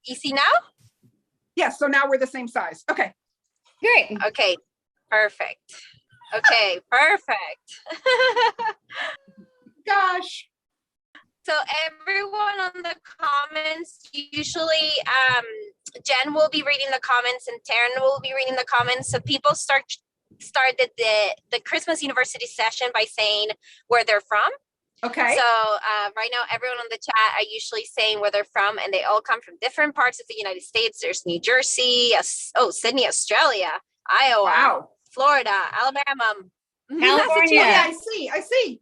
You see now? Yes, so now we're the same size. Okay. Great. Okay, perfect. Okay, perfect. Gosh. So everyone on the comments, usually Jen will be reading the comments and Taryn will be reading the comments. So people started the Christmas University session by saying where they're from. Okay. So right now, everyone on the chat are usually saying where they're from, and they all come from different parts of the United States. There's New Jersey, Sydney, Australia, Iowa, Wow. Florida, Alabama, California. Yeah, I see.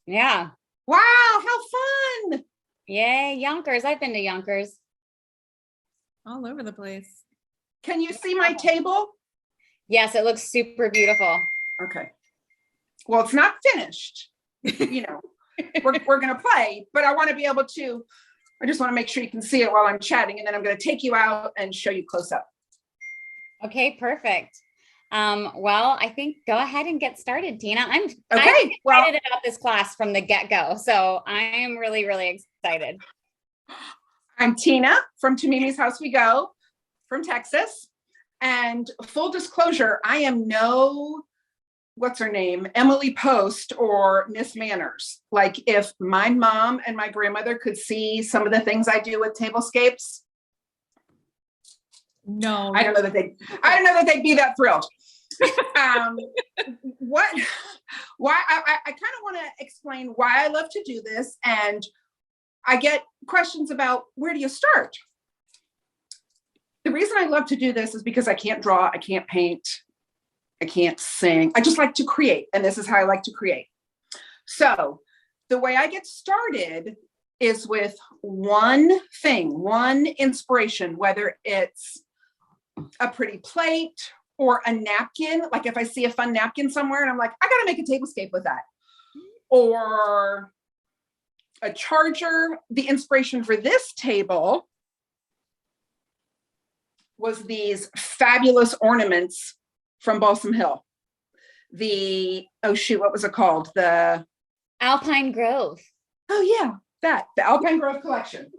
Yeah. Wow, how fun. Yay, Yonkers. I've been to Yonkers. All over the place. Can you see my table? Yes, it looks super beautiful. Okay. Well, it's not finished. You know, we're going to play, but I want to be able to, I just want to make sure you can see it while I'm chatting, and then I'm going to take you out and show you close up. Okay, perfect. Well, I think go ahead and get started, Tina. I'm excited about this class from the get-go. So I am really, really excited. I'm Tina from To Mimi's House We Go from Texas. And full disclosure, I am no, what's her name, Emily Post or Miss Manners. Like if my mom and my grandmother could see some of the things I do with tablescapes, No, I don't know that they'd be that thrilled. Why I kind of want to explain why I love to do this, and I get questions about where do you start? The reason I love to do this is because I can't draw, I can't paint, I can't sing. I just like to create, and this is how I like to create. So the way I get started is with one thing, one inspiration, whether it's a pretty plate or a napkin. Like if I see a fun napkin somewhere and I'm like, I got to make a tablescape with that. Or a charger. The inspiration for this table was these fabulous ornaments from Balsam Hill. What was it called? The Alpine Grove. Oh yeah, the Alpine Grove collection.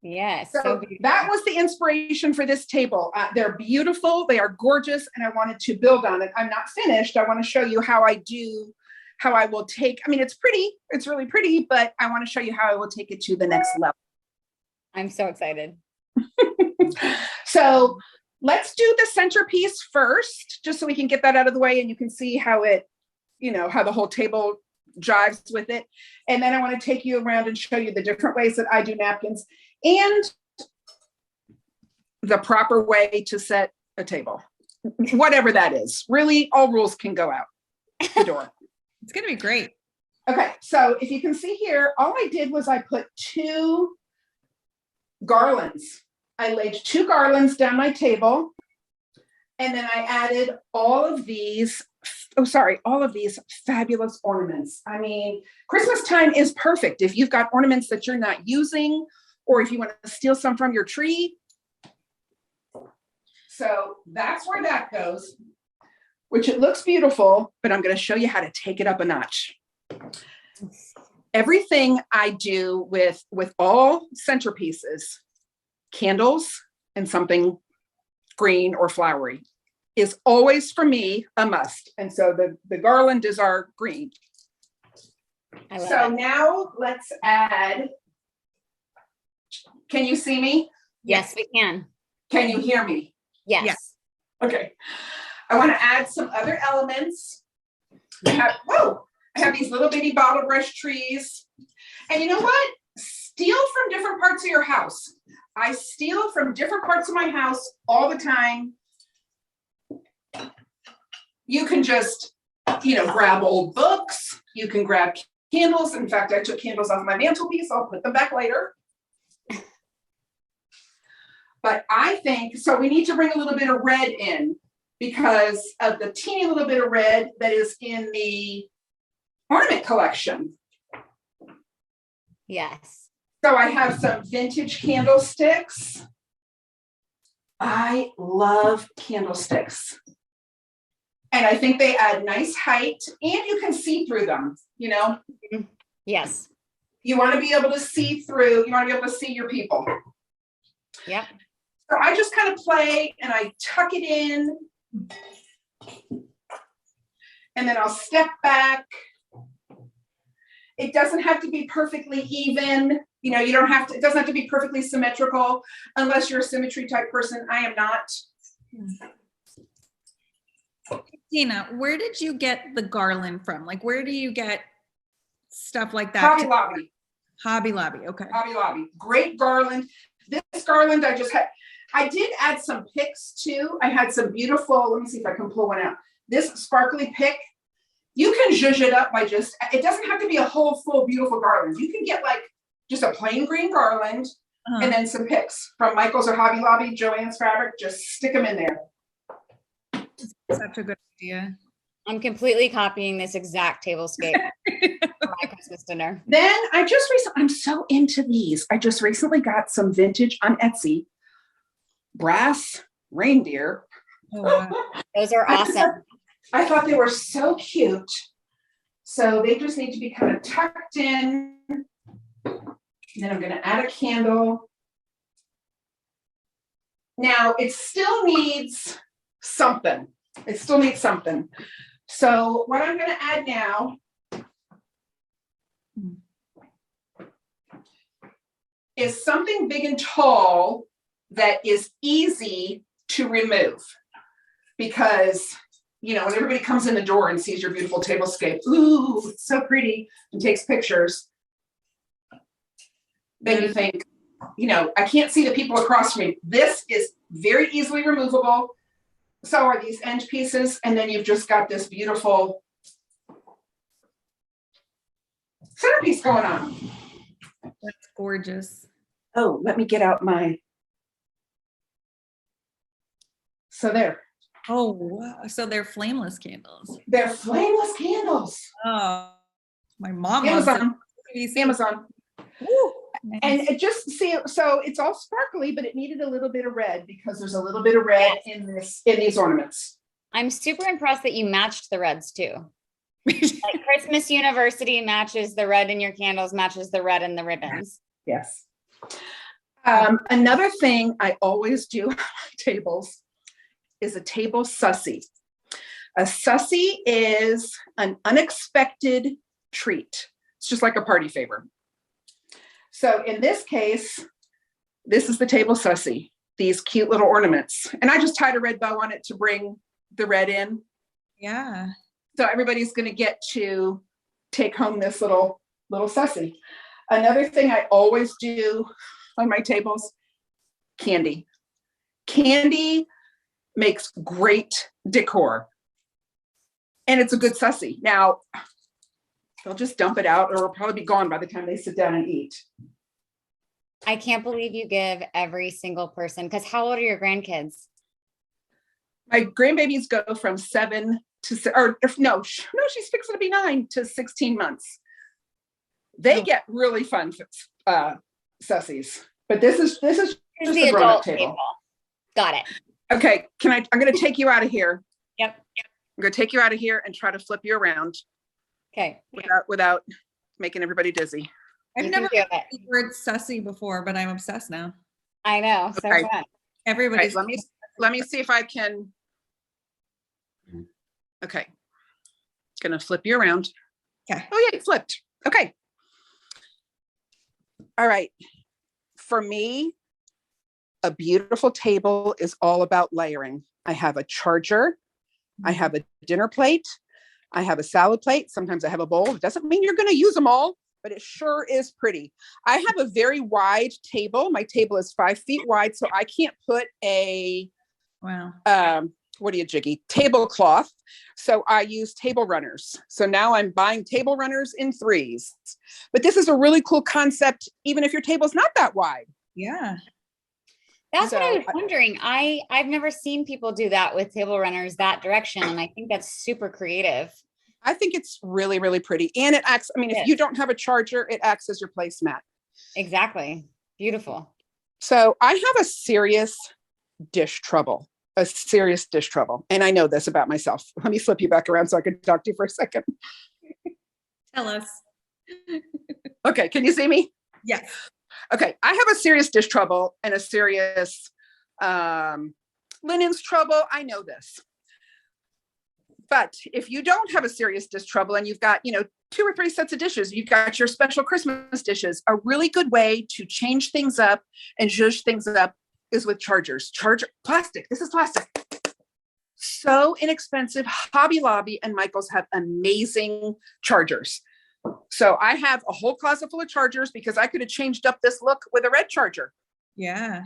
Yes. So that was the inspiration for this table. They're beautiful. They are gorgeous. And I wanted to build on it. I'm not finished. I want to show you how I will take, I mean, it's pretty, it's really pretty, but I want to show you how I will take it to the next level. I'm so excited. So let's do the centerpiece first, just so we can get that out of the way and you can see how it, how the whole table jives with it. And then I want to take you around and show you the different ways that I do napkins and the proper way to set a table, whatever that is. Really, all rules can go out the door. It's going to be great. Okay, so if you can see here, all I did was I put 2 garlands. I laid 2 garlands down my table, and then I added all of these fabulous ornaments. I mean, Christmas time is perfect. If you've got ornaments that you're not using, or if you want to steal some from your tree. So that's where that goes, which it looks beautiful, but I'm going to show you how to take it up a notch. Everything I do with all centerpieces, candles and something green or flowery, is always for me a must. And so the garland is our green. So now let's add, can you see me? Yes, we can. Can you hear me? Yes. Okay. I want to add some other elements. I have these little bitty bottle brush trees. And you know what? Steal from different parts of your house. I steal from different parts of my house all the time. You can just, grab old books. You can grab candles. In fact, I took candles off my mantelpiece. I'll put them back later. But I think, so we need to bring a little bit of red in because of the teeny little bit of red that is in the ornament collection. Yes. So I have some vintage candlesticks. I love candlesticks. And I think they add nice height and you can see through them, Yes. You want to be able to see through, you want to be able to see your people. Yep. So I just kind of play and I tuck it in. And then I'll step back. It doesn't have to be perfectly even. You know, you don't have to, it doesn't have to be perfectly symmetrical unless you're a symmetry type person. I am not. Tina, where did you get the garland from? Like, where do you get stuff like that? Hobby Lobby. Hobby Lobby, okay. Hobby Lobby. Great garland. This garland I did add some picks too. I had some beautiful, let me see if I can pull one out. This sparkly pick, you can zhuzh it up by just, it doesn't have to be a whole full beautiful garland. You can get like just a plain green garland and then some picks from Michael's or Hobby Lobby, Joann's Fabric, just stick them in there. Such a good idea. I'm completely copying this exact tablescape for my Christmas dinner. Then I'm so into these. I just recently got some vintage on Etsy brass reindeer. Oh, wow. Those are awesome. I thought they were so cute. So they just need to be kind of tucked in. Then I'm going to add a candle. Now it still needs something. It still needs something. So what I'm going to add now is something big and tall that is easy to remove. Because, you know, when everybody comes in the door and sees your beautiful tablescape, ooh, it's so pretty, and takes pictures, then you think, you know, I can't see the people across from me. This is very easily removable. So are these end pieces, and then you've just got this beautiful centerpiece going on. That's gorgeous. Oh, let me get out my, so there. Oh, wow. So they're flameless candles. They're flameless candles. Oh, my mom loves Amazon. it. Amazon. Woo, nice. And it just so it's all sparkly, but it needed a little bit of red because there's a little bit of red in these ornaments. I'm super impressed that you matched the reds too. Like Christmas University matches the red in your candles, matches the red in the ribbons. Yes. Another thing I always do on tables is a table sussy. A sussy is an unexpected treat. It's just like a party favor. So in this case, this is the table sussy, these cute little ornaments. And I just tied a red bow on it to bring the red in. Yeah. So everybody's going to get to take home this little sussy. Another thing I always do on my tables, candy. Candy makes great decor. And it's a good sussy. Now, they'll just dump it out or it'll probably be gone by the time they sit down and eat. I can't believe you give every single person, because how old are your grandkids? My grandbabies go from 7 to, or no, she's fixing to be 9 to 16 months. They get really fun sussies, but this is just the a grown-up adult table. table. Got it. Okay, I'm going to take you out of here. Yep. I'm going to take you out of here and try to flip you around. Okay. Without making everybody dizzy. I've never heard the word sussy before, but I'm obsessed now. I know. So Okay. fun. Everybody's. Right, let me see if I can. Okay. Gonna flip you around. Okay. Oh yeah, it flipped. Okay. All right. For me, a beautiful table is all about layering. I have a charger. I have a dinner plate. I have a salad plate. Sometimes I have a bowl. It doesn't mean you're going to use them all, but it sure is pretty. I have a very wide table. My table is 5 feet wide, so I can't put a, jiggy? Tablecloth. So I use table runners. So now I'm buying table runners in 3s. But this is a really cool concept, even if your table's not that wide. Yeah. That's what I was wondering. I've never seen people do that with table runners that direction. And I think that's super creative. I think it's really, really pretty. And it acts, if you don't have a charger, it acts as your placemat. Exactly. Beautiful. So I have a serious dish trouble. And I know this about myself. Let me flip you back around so I can talk to you for a second. Tell us. Okay. Can you see me? Yes. Okay, I have a serious dish trouble and a serious linens trouble. I know this. But if you don't have a serious dish trouble and you've got, 2 or 3 sets of dishes, you've got your special Christmas dishes, a really good way to change things up and zhuzh things up is with chargers. Plastic. This is plastic. So inexpensive. Hobby Lobby and Michael's have amazing chargers. So I have a whole closet full of chargers because I could have changed up this look with a red charger. Yeah.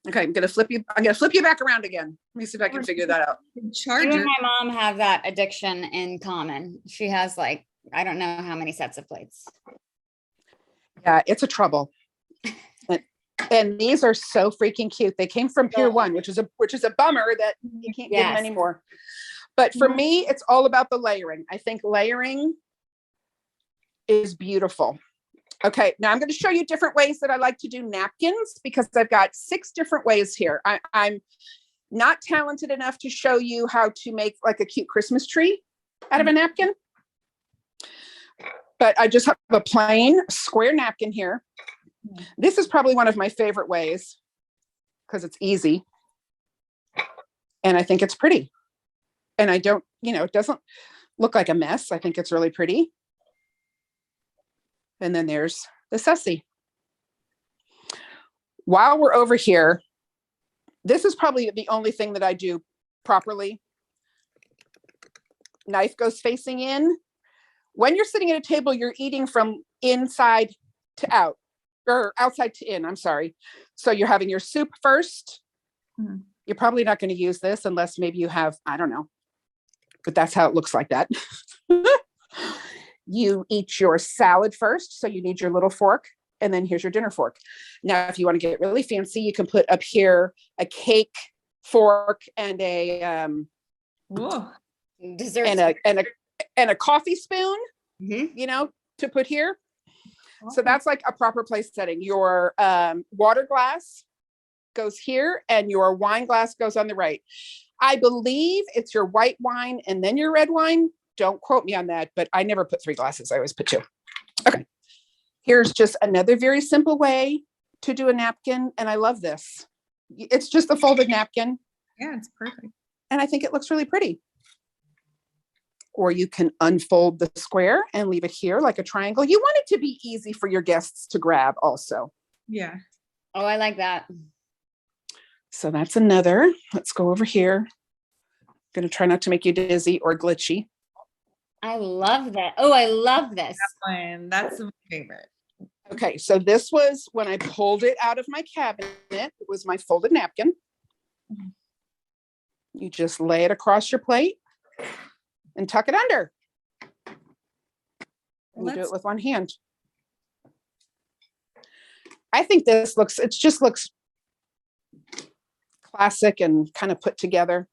Okay, I'm gonna flip you back around again. Let me see if I can figure that out. You Charger. and my mom have that addiction in common. She has I don't know how many sets of plates. Yeah, it's a trouble. And these are so freaking cute. They came from Pier 1, which is a bummer that you can't get them anymore. But for me, it's all about the layering. I think layering is beautiful. Okay, now I'm going to show you different ways that I like to do napkins because I've got 6 different ways here. I'm not talented enough to show you how to make like a cute Christmas tree out of a napkin. But I just have a plain square napkin here. This is probably one of my favorite ways because it's easy. And I think it's pretty. And I don't, it doesn't look like a mess. I think it's really pretty. And then there's the sussy. While we're over here, this is probably the only thing that I do properly. Knife goes facing in. When you're sitting at a table, you're eating from inside to out, or outside to in, I'm sorry. So you're having your soup first. Mm-hmm. You're probably not going to use this unless maybe you have, I don't know, but that's how it looks like that. You eat your salad first, so you need your little fork, and then here's your dinner fork. Now, if you want to get really fancy, you can put up here a cake fork and a dessert and a coffee spoon, to put here. So that's like a proper place setting. Your water glass goes here, and your wine glass goes on the right. I believe it's your white wine and then your red wine. Don't quote me on that, but I never put 3 glasses. I always put 2. Okay. Here's just another very simple way to do a napkin. And I love this. It's just a folded napkin. Yeah, it's perfect. And I think it looks really pretty. Or you can unfold the square and leave it here like a triangle. You want it to be easy for your guests to grab also. Yeah. Oh, I like that. So that's another. Let's go over here. I'm going to try not to make you dizzy or glitchy. I love that. Oh, I love this. That's my favorite. Okay, so this was when I pulled it out of my cabinet. It was my folded napkin. You just lay it across your plate and tuck it under. And you do it with one hand. I think this looks classic and kind of put together.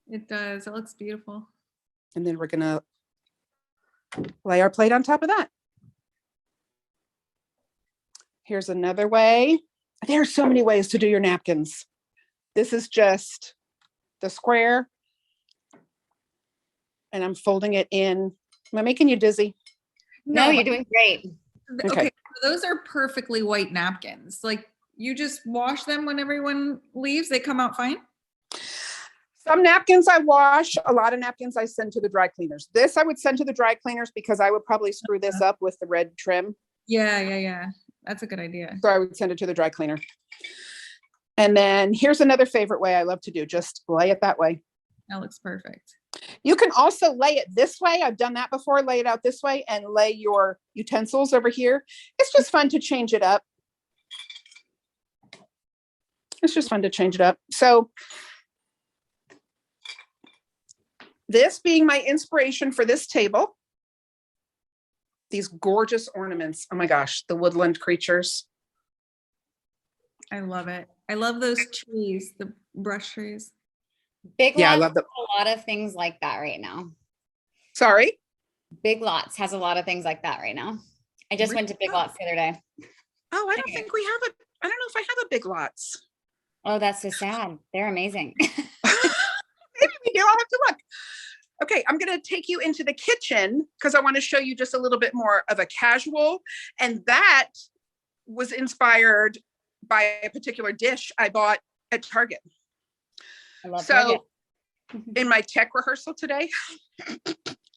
It does. It looks beautiful. And then we're going to lay our plate on top of that. Here's another way. There are so many ways to do your napkins. This is just the square. And I'm folding it in. Am I making you dizzy? No, you're doing great. Okay. So those are perfectly white napkins. Like you just wash them when everyone leaves. They come out fine. Some napkins I wash, a lot of napkins I send to the dry cleaners. This I would send to the dry cleaners because I would probably screw this up with the red trim. Yeah. That's a good idea. So I would send it to the dry cleaner. And then here's another favorite way I love to do. Just lay it that way. That looks perfect. You can also lay it this way. I've done that before. Lay it out this way and lay your utensils over here. It's just fun to change it up. It's just fun to change it up. So this being my inspiration for this table, these gorgeous ornaments. Oh my gosh, the woodland creatures. I love it. I love those trees, the brush trees. Big Lots I love has a lot of things like that right now. Sorry? Big Lots has a lot of things like that right now. I just went to Big Lots the other day. Oh, I don't think we have it. I don't know if I have a Big Lots. Oh, that's so sad. They're amazing. Maybe we do. I'll have to look. Okay, I'm going to take you into the kitchen because I want to show you just a little bit more of a casual. And that was inspired by a particular dish I bought at Target. I love So Target. in my tech rehearsal today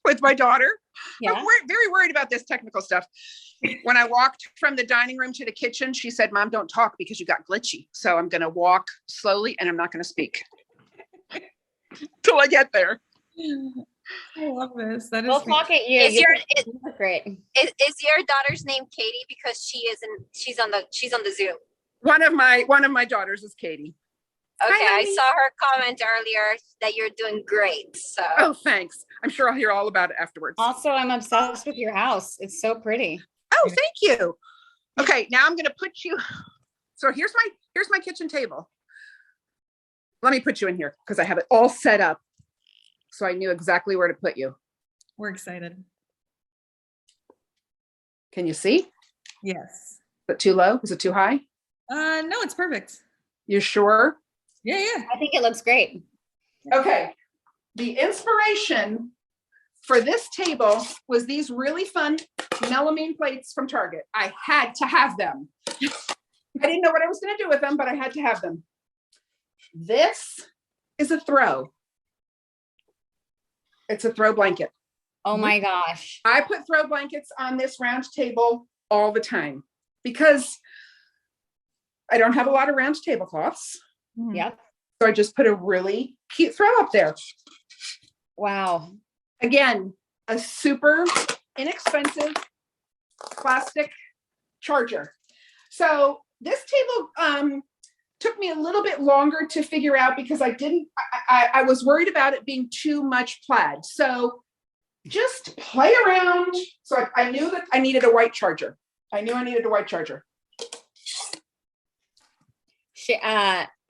with my daughter, Yeah. I'm very worried about this technical stuff. When I walked from the dining room to the kitchen, she said, Mom, don't talk because you got glitchy. So I'm going to walk slowly and I'm not going to speak till I get there. I love this. That is We'll talk at you. Is You your look great. is your daughter's name Katie because she's on the Zoom? One of my daughters is Katie. Okay, Hi, I honey. saw her comment earlier that you're doing great. So Oh, thanks. I'm sure I'll hear all about it afterwards. Also, I'm obsessed with your house. It's so pretty. Oh, thank you. Okay, now I'm going to put you. So here's my kitchen table. Let me put you in here because I have it all set up. So I knew exactly where to put you. We're excited. Can you see? Is Yes. it too low? Is it too high? No, it's perfect. You sure? Yeah. I think it looks great. Okay. The inspiration for this table was these really fun melamine plates from Target. I had to have them. I didn't know what I was going to do with them, but I had to have them. This is a throw. It's a throw blanket. Oh my gosh. I put throw blankets on this round table all the time because I don't have a lot of round tablecloths. Yep. So I just put a really cute throw up there. Wow. Again, a super inexpensive plastic charger. So this table took me a little bit longer to figure out because I was worried about it being too much plaid. So just play around. So I knew that I needed a white charger. I knew I needed a white charger.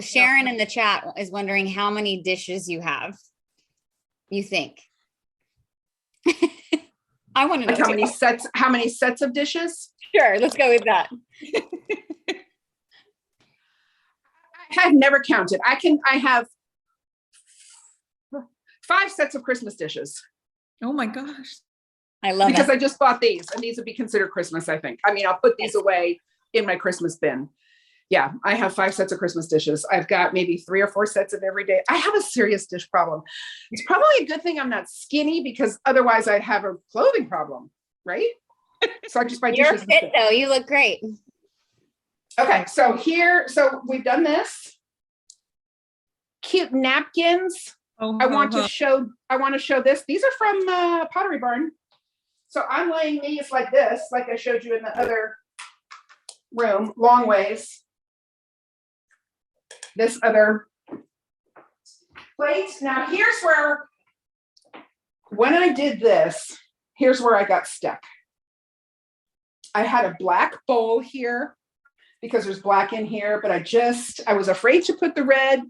Sharon in the chat is wondering how many dishes you have. You think? I want to know Like how many sets of dishes? Sure, let's go with that. I have never counted. I have 5 sets of Christmas dishes. Oh my gosh. I love because it. I just bought these and these would be considered Christmas, I think. I mean, I'll put these away in my Christmas bin. Yeah, I have 5 sets of Christmas dishes. I've got maybe 3 or 4 sets of everyday. I have a serious dish problem. It's probably a good thing I'm not skinny because otherwise I'd have a clothing problem, right? So I just buy You're dishes. fit though. You look great. Okay, so we've done this. Cute napkins. Oh, I want to show this. These are from Pottery Barn. So I'm laying these like this, like I showed you in the other room, long ways. This other plate. Now here's where, when I did this, here's where I got stuck. I had a black bowl here because there's black in here, but I was afraid to put the red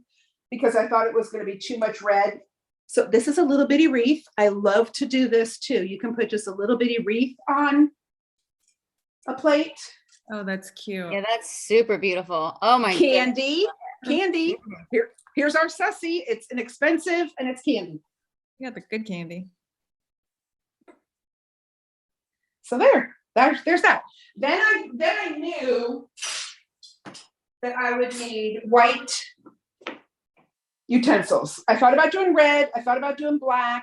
because I thought it was going to be too much red. So this is a little bitty wreath. I love to do this too. You can put just a little bitty wreath on a plate. Oh, that's cute. Yeah, that's super beautiful. Oh my Candy. Here's our sussy. It's inexpensive and it's candy. You got the good candy. So there's that. Then I knew that I would need white utensils. I thought about doing red. I thought about doing black.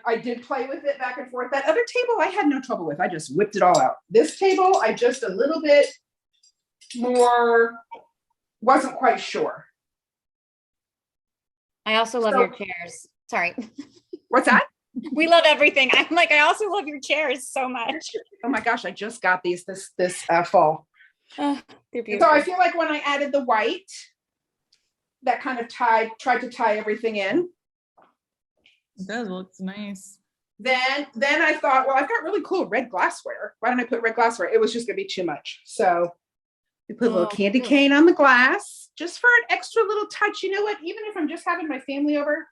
I did play with it back and forth. That other table I had no trouble with. I just whipped it all out. This table, I just a little bit more, wasn't quite sure. I also love your chairs. Sorry. What's that? We love everything. I'm like, I also love your chairs so much. Oh my gosh, I just got these this fall. Oh, they're beautiful. So I feel like when I added the white, that kind of tried to tie everything in. It does look nice. Then I thought, well, I've got really cool red glassware. Why don't I put red glassware? It was just gonna be too much. So we put a little candy cane on the glass just for an extra little touch. You know what? Even if I'm just having my family over,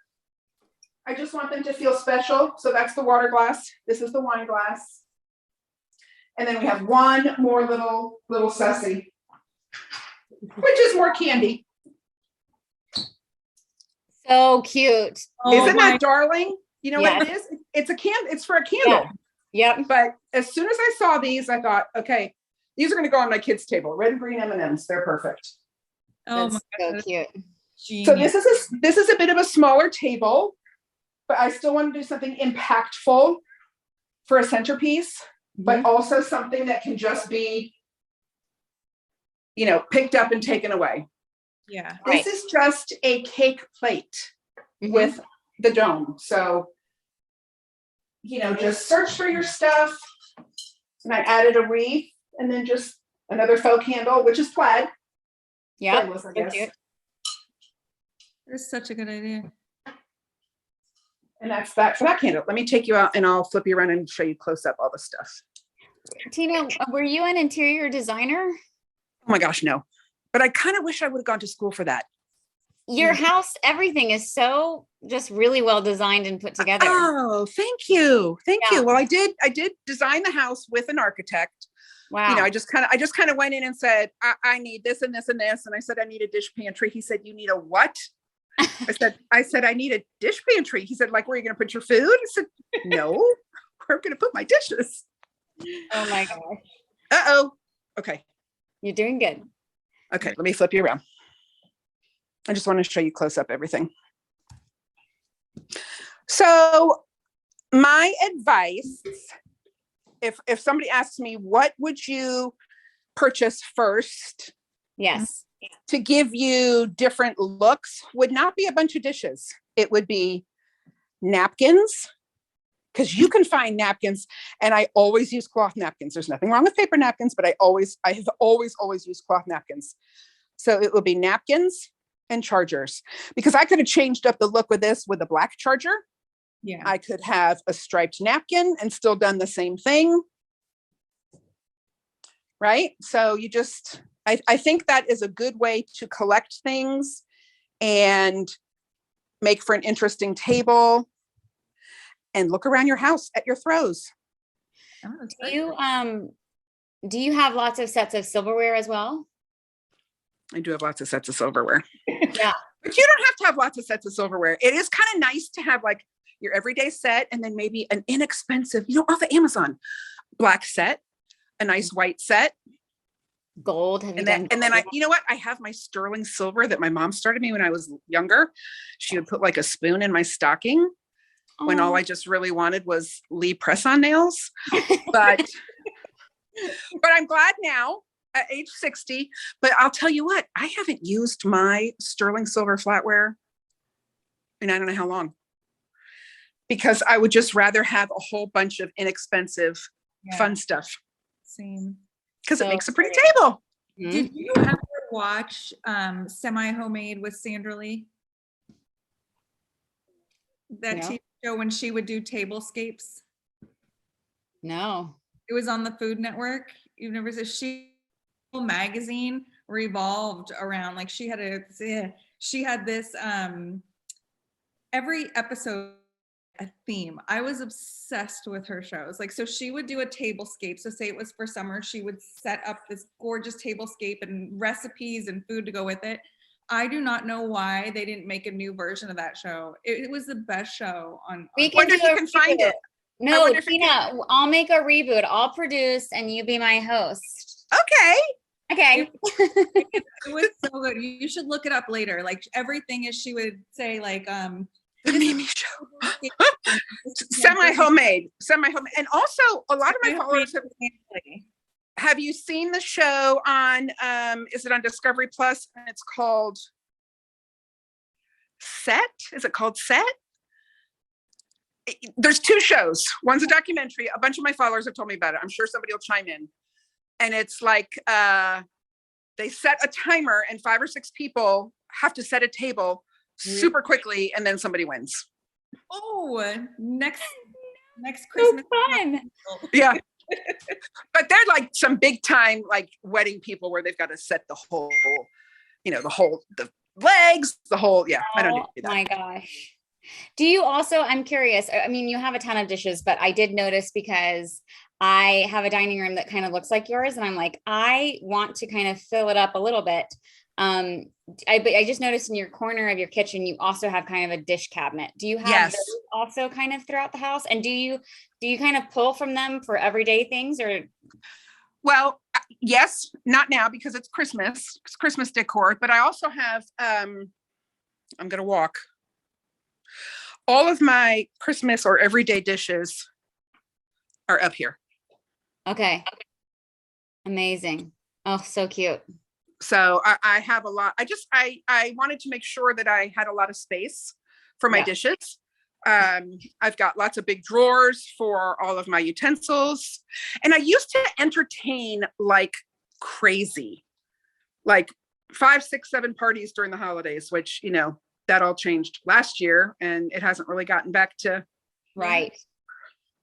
I just want them to feel special. So that's the water glass. This is the wine glass. And then we have one more little sussy, which is more candy. So cute. Isn't that darling? You know Yes. what it is? It's for a candle. Yep. But as soon as I saw these, I thought, okay, these are going to go on my kids' table. Red and green M&Ms. They're perfect. Oh That's my so God. cute. So this is a bit of a smaller table, but I still want to do something impactful for a centerpiece, but also something that can just be, picked up and taken away. Yeah. This is just a cake plate with the dome. So, just search for your stuff. And I added a wreath and then just another faux candle, which is plaid. Yeah. I guess. That's such a good idea. And that's that for that candle. Let me take you out and I'll flip you around and show you close up all the stuff. Tina, were you an interior designer? Oh my gosh, no. But I kind of wish I would have gone to school for that. Your house, everything is so just really well designed and put together. Oh, thank you. Thank you. Well, I did design the house with an architect. Wow. I just kind of went in and said, I need this and this and this. And I said, I need a dish pantry. He said, you need a what? I said, I need a dish pantry. He said, like, where are you going to put your food? I said, no, where I'm going to put my dishes. Oh my gosh. Uh-oh. Okay. You're doing good. Okay. Let me flip you around. I just want to show you close up everything. So my advice, if somebody asks me, what would you purchase first? Yes. To give you different looks would not be a bunch of dishes. It would be napkins, because you can find napkins, and I always use cloth napkins. There's nothing wrong with paper napkins, but I have always used cloth napkins. So it would be napkins and chargers, because I could have changed up the look with this with a black charger. Yeah. I could have a striped napkin and still done the same thing. Right? So I think that is a good way to collect things and make for an interesting table and look around your house at your throws. Do you have lots of sets of silverware as well? I do have lots of sets of silverware. Yeah. But you don't have to have lots of sets of silverware. It is kind of nice to have like your everyday set and then maybe an inexpensive, off of Amazon, black set, a nice white set. Gold. And then I have my sterling silver that my mom started me when I was younger. She would put like a spoon in my stocking when all I just really wanted was Lee press-on nails. But I'm glad now at age 60, but I'll tell you what, I haven't used my sterling silver flatware and I don't know how long, because I would just rather have a whole bunch of inexpensive, fun stuff. Same. Because it makes a pretty table. Did you ever watch Semi-Homemade with Sandra Lee? That TV show when she would do tablescapes? No. It was on the Food Network. You've never seen magazine revolved around, like she had this every episode a theme. I was obsessed with her shows. Like, so she would do a tablescape. So say it was for summer, she would set up this gorgeous tablescape and recipes and food to go with it. I do not know why they didn't make a new version of that show. It was the best show on. We can wonder if you can find it. No, Tina, I'll make a reboot. I'll produce and you be my host. Okay. It was so good. You should look it up later. Like everything is, she would say like, the Mimi show. Semi-homemade. And also a lot of my followers have you seen the show on, is it on Discovery Plus? And it's called Set. Is it called Set? There's two shows. One's a documentary. A bunch of my followers have told me about it. I'm sure somebody will chime in. And it's like, they set a timer and 5 or 6 people have to set a table super quickly and then somebody wins. Oh, next Christmas. So fun. Yeah. But they're like some big time like wedding people where they've got to set the whole, the legs, the whole, I don't do that. Oh my gosh. Do you also, I'm curious, I mean, you have a ton of dishes, but I did notice because I have a dining room that kind of looks like yours. And I'm like, I want to kind of fill it up a little bit. I just noticed in your corner of your kitchen, you also have kind of a dish cabinet. Do you have Yes. those also kind of throughout the house? And do you kind of pull from them for everyday things or? Well, yes, not now because it's Christmas decor, but I also have, I'm going to walk. All of my Christmas or everyday dishes are up here. Okay. Amazing. Oh, so cute. So I have a lot. I wanted to make sure that I had a lot of space for my dishes. I've got lots of big drawers for all of my utensils. And I used to entertain like crazy, like 5, 6, 7 parties during the holidays, which, you know, that all changed last year and it hasn't really gotten back to. Right.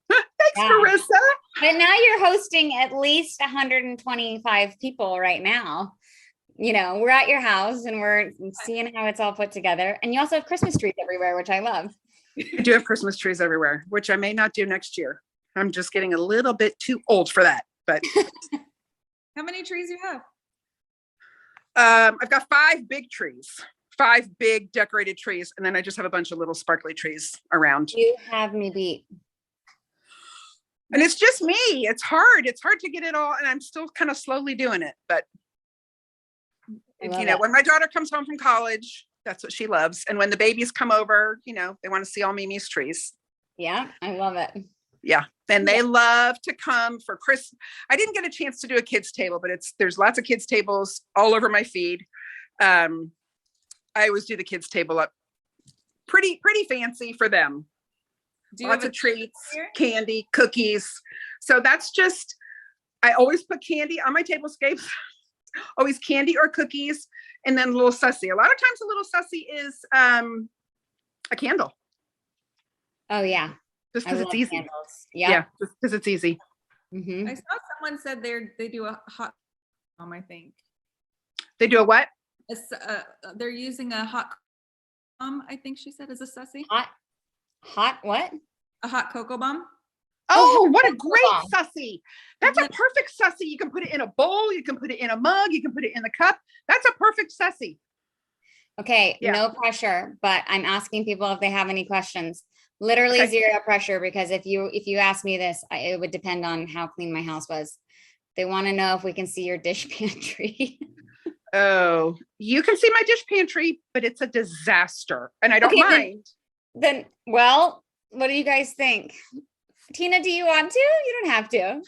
Thanks, Marissa. But now you're hosting at least 125 people right now. You know, we're at your house and we're seeing how it's all put together. And you also have Christmas trees everywhere, which I love. I do have Christmas trees everywhere, which I may not do next year. I'm just getting a little bit too old for that. But How many trees do you have? I've got 5 big trees, 5 big decorated trees, and then I just have a bunch of little sparkly trees around. You have me beat. And it's just me. It's hard. It's hard to get it all, and I'm still kind of slowly doing it. But you know, when my daughter comes home from college, that's what she loves. And when the babies come over, you know, they want to see all Mimi's trees. Yeah, I love it. Yeah. And they love to come for Christmas. I didn't get a chance to do a kids table, but there's lots of kids tables all over my feed. I always do the kids table up pretty fancy for them. Lots of treats, candy, cookies. So that's just, I always put candy on my tablescapes. Always candy or cookies, and then a little sussy. A lot of times a little sussy is a candle. Oh yeah. Just because it's easy. Candles. Yeah, just because it's easy. Mm-hmm. I saw someone said they do a hot I think. They do a what? They're using a hot I think she said is a sussy. Hot what? A hot cocoa bomb. Oh, what a great sussy. That's a perfect sussy. You can put it in a bowl. You can put it in a mug. You can put it in the cup. That's a perfect sussy. Okay, no pressure, but I'm asking people if they have any questions. Literally zero pressure, because if you ask me this, it would depend on how clean my house was. They want to know if we can see your dish pantry. Oh, you can see my dish pantry, but it's a disaster. And I don't mind. Then, well, what do you guys think? Tina, do you want to? You don't have to. You know,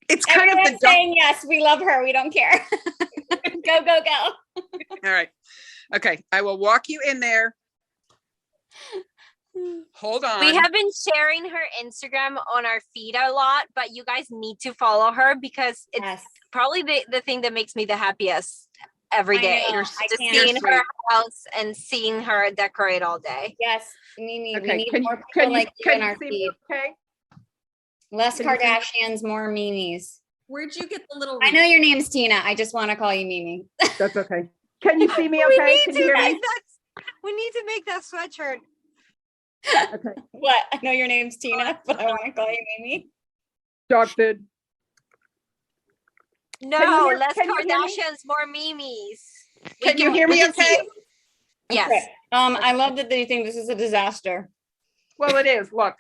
it's kind Everyone's of the saying yes. We love her. We don't care. Go. All right. Okay. I will walk you in there. Hold on. We have been sharing her Instagram on our feed a lot, but you guys need to follow her because it's probably the thing that makes me the happiest every day. Just seeing her house and seeing her decorate all day. Yes, Mimi. Okay. We need more people like you in our feed. Okay. Less Kardashians, more Mimis. Where'd you get the little? I know your name's Tina. I just want to call you Mimi. That's okay. Can you see me? Okay. Can you hear me? We need to make that sweatshirt. Okay. What? I know your name's Tina, but I want to call you Mimi. Dog food. No, less Kardashians, more Mimis. Can you hear me okay? Yes. Okay. I love that you think this is a disaster. Well, it is. Look.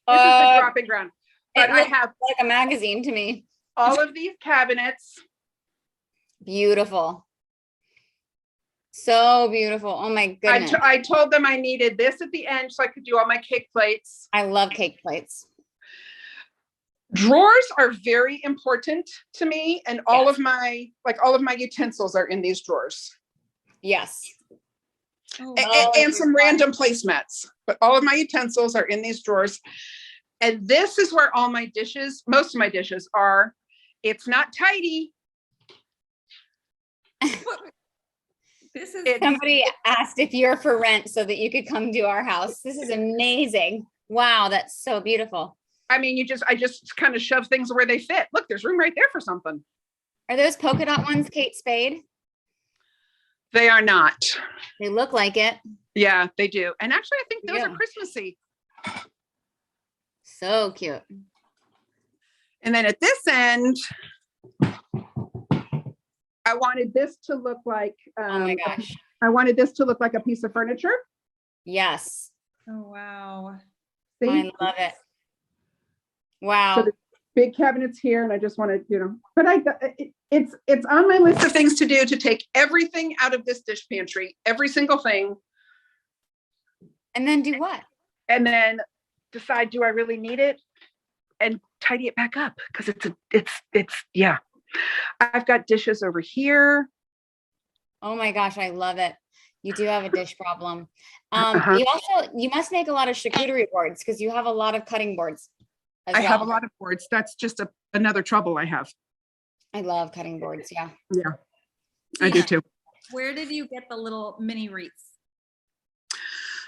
This is the dropping ground. But I have like a magazine to me. All of these cabinets. Beautiful. So beautiful. Oh my goodness. I told them I needed this at the end so I could do all my cake plates. I love cake plates. Drawers are very important to me, and all of my utensils are in these drawers. Yes. And some random placemats, but all of my utensils are in these drawers. And this is where all my dishes, most of my dishes are. It's not tidy. Somebody asked if you're for rent so that you could come to our house. This is amazing. Wow, that's so beautiful. I mean, I just kind of shove things where they fit. Look, there's room right there for something. Are those polka dot ones Kate Spade? They are not. They look like it. Yeah, they do. And actually, I think those are Christmassy. So cute. And then at this end, I wanted this to look like, Oh my gosh. I wanted this to look like a piece of furniture. Yes. Oh, wow. See? I love it. So Wow. the big cabinets here, and I just wanted, but it's on my list of things to do, to take everything out of this dish pantry, every single thing, And then do what? and then decide, do I really need it, and tidy it back up, because it's I've got dishes over here. Oh my gosh, I love it. You do have a dish problem. Uh-huh. You must make a lot of charcuterie boards because you have a lot of cutting boards as I have a well. lot of boards. That's just another trouble I have. I love cutting boards. Yeah. Yeah, I do too. Where did you get the little mini wreaths?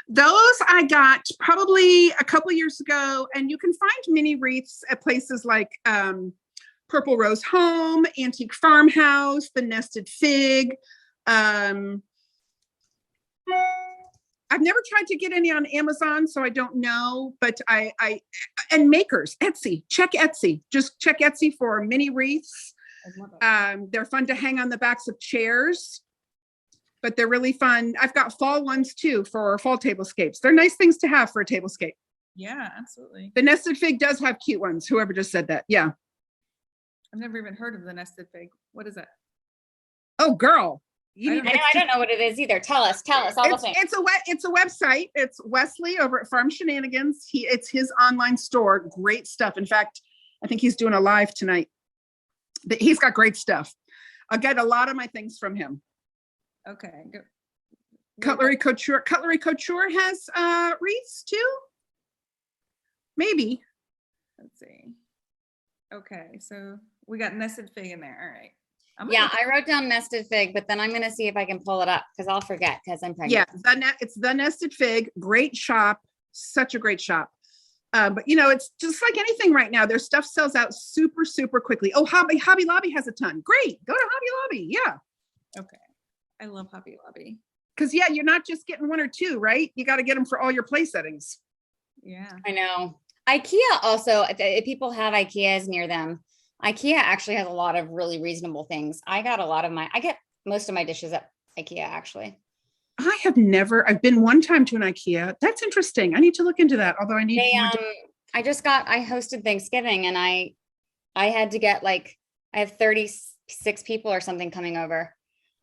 Those I got probably a couple years ago, and you can find mini wreaths at places like Purple Rose Home, Antique Farmhouse, the Nested Fig. I've never tried to get any on Amazon, so I don't know, but and makers, Etsy, check Etsy. Just check Etsy for mini wreaths. They're fun to hang on the backs of chairs, but they're really fun. I've got fall ones too for fall tablescapes. They're nice things to have for a tablescape. Yeah, absolutely. The Nested Fig does have cute ones. Whoever just said that. Yeah. I've never even heard of the nested fig. What is that? Oh, girl. I don't know what it is either. Tell us all the things. It's a website. It's Wesley over at Farm Shenanigans. It's his online store. Great stuff. In fact, I think he's doing a live tonight. He's got great stuff. I'll get a lot of my things from him. Okay. Go. Cutlery Couture has wreaths too. Maybe. Let's see. Okay, so we got nested fig in there. All right. Yeah, I wrote down nested fig, but then I'm going to see if I can pull it up because I'll forget because I'm pregnant. Yeah, it's the Nested Fig. Great shop. Such a great shop. But it's just like anything right now. Their stuff sells out super, super quickly. Oh, Hobby Lobby has a ton. Great. Go to Hobby Lobby. Yeah. Okay. I love Hobby Lobby. Because, you're not just getting one or two, right? You got to get them for all your place settings. Yeah. I know. IKEA also, if people have IKEAs near them, IKEA actually has a lot of really reasonable things. I get most of my dishes at IKEA, actually. I've been one time to an IKEA. That's interesting. I need to look into that. Although I need I hosted Thanksgiving and I had to get I have 36 people or something coming over.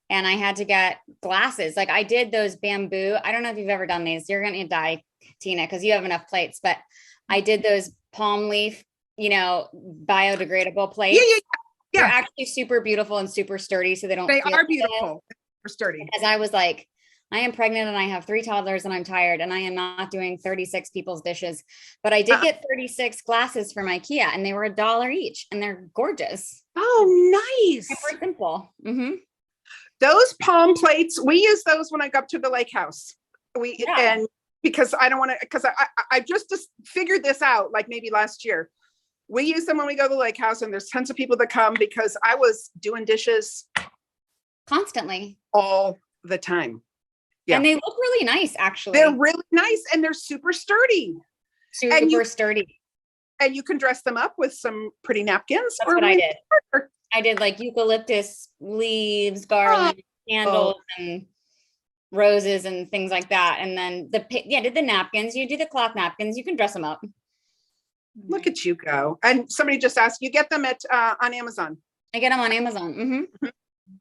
And I had to get glasses. I did those bamboo. I don't know if you've ever done these. You're going to die, Tina, because you have enough plates. But I did those palm leaf, biodegradable plates. Yeah. They're actually super beautiful and super sturdy. So they are beautiful. They're sturdy. Because I was like, I am pregnant and I have 3 toddlers and I'm tired and I am not doing 36 people's dishes. But I did get 36 glasses from IKEA and they were $1 each and they're gorgeous. Oh, nice. Super simple. Mm-hmm. Those palm plates, we use those when I go up to the lake house. And because I don't want to, because I just figured this out maybe last year. We use them when we go to the lake house and there's tons of people that come because I was doing dishes constantly all the time. Yeah. And they look really nice, actually. They're really nice and they're super sturdy. Sturdy. And you can dress them up with some pretty napkins. That's what I did. I did eucalyptus leaves, garland, candles, and roses and things like that. And then did the napkins. You do the cloth napkins. You can dress them up. Look at you go. And somebody just asked, you get them on Amazon? I get them on Amazon. Mm-hmm.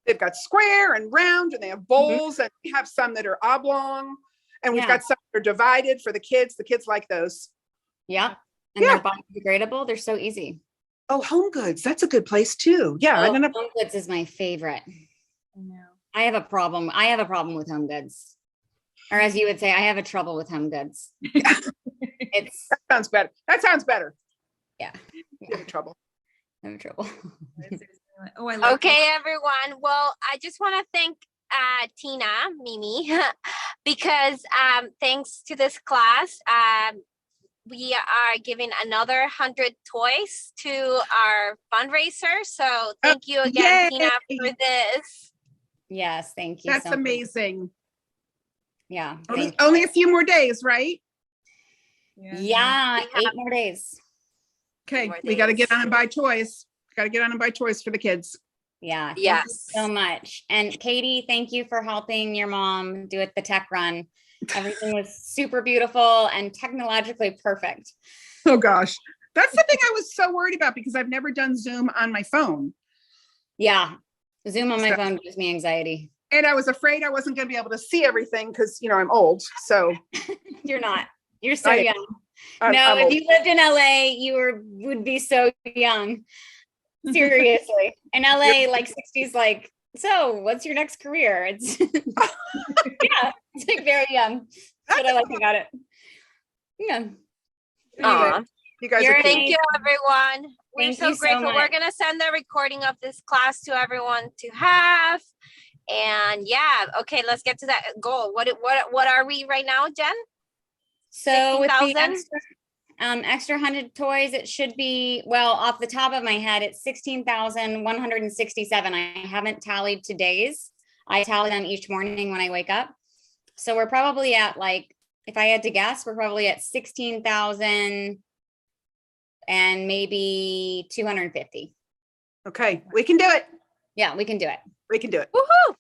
They've got square and round and they have bowls and we have some that are oblong and we've got some that are divided for the kids. The kids like those. Yeah. And they're biodegradable. They're so easy. Oh, Home Goods. That's a good place too. Yeah. Home Goods is my favorite. I know. I have a problem with Home Goods. Or as you would say, I have a trouble with Home Goods. That sounds better. Yeah. You have trouble. I have trouble. Oh, I love Okay, everyone. Well, I just want to thank Tina, Mimi, because thanks to this class, we are giving another 100 toys to our fundraiser. So thank you again, Tina, for this. Yes, thank you. That's amazing. Yeah. Only a few more days, right? Yeah, 8 more days. Okay, we got to get on and buy toys. Got to get on and buy toys for the kids. Yeah. Thank you Yes. so much. And Katie, thank you for helping your mom do it, the tech run. Everything was super beautiful and technologically perfect. Oh gosh. That's the thing I was so worried about because I've never done Zoom on my phone. Yeah. Zoom on my So- phone gives me anxiety. And I was afraid I wasn't going to be able to see everything because, you know, I'm old. So You're not. You're so I- young. I'm No, if old. you lived in LA, would be so young. Seriously. In LA, like 60s, like, so what's your next career? It's yeah, it's like very young. That's what I like about it. Yeah. Anyway, Aw. You guys You're are an cute. Thank you, everyone. We're Thank so you so grateful. We're much. gonna send the recording of this class to everyone to have. And yeah, okay, let's get to that goal. What are we right now, Jen? So with the 16,000? extra 100 toys, it should be, well, off the top of my head, it's 16,167. I haven't tallied today's. I tally them each morning when I wake up. So we're probably at, like, if I had to guess, we're probably at 16,000 and maybe 250. Okay. We can do it. Yeah, we can do it. We can do it. Woohoo!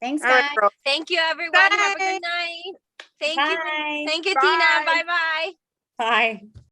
Thanks, All guys. right, girl. Thank you, everyone. Have a Bye. good night. Thank you. Bye. Thank you, Bye. Tina. Bye bye. Bye.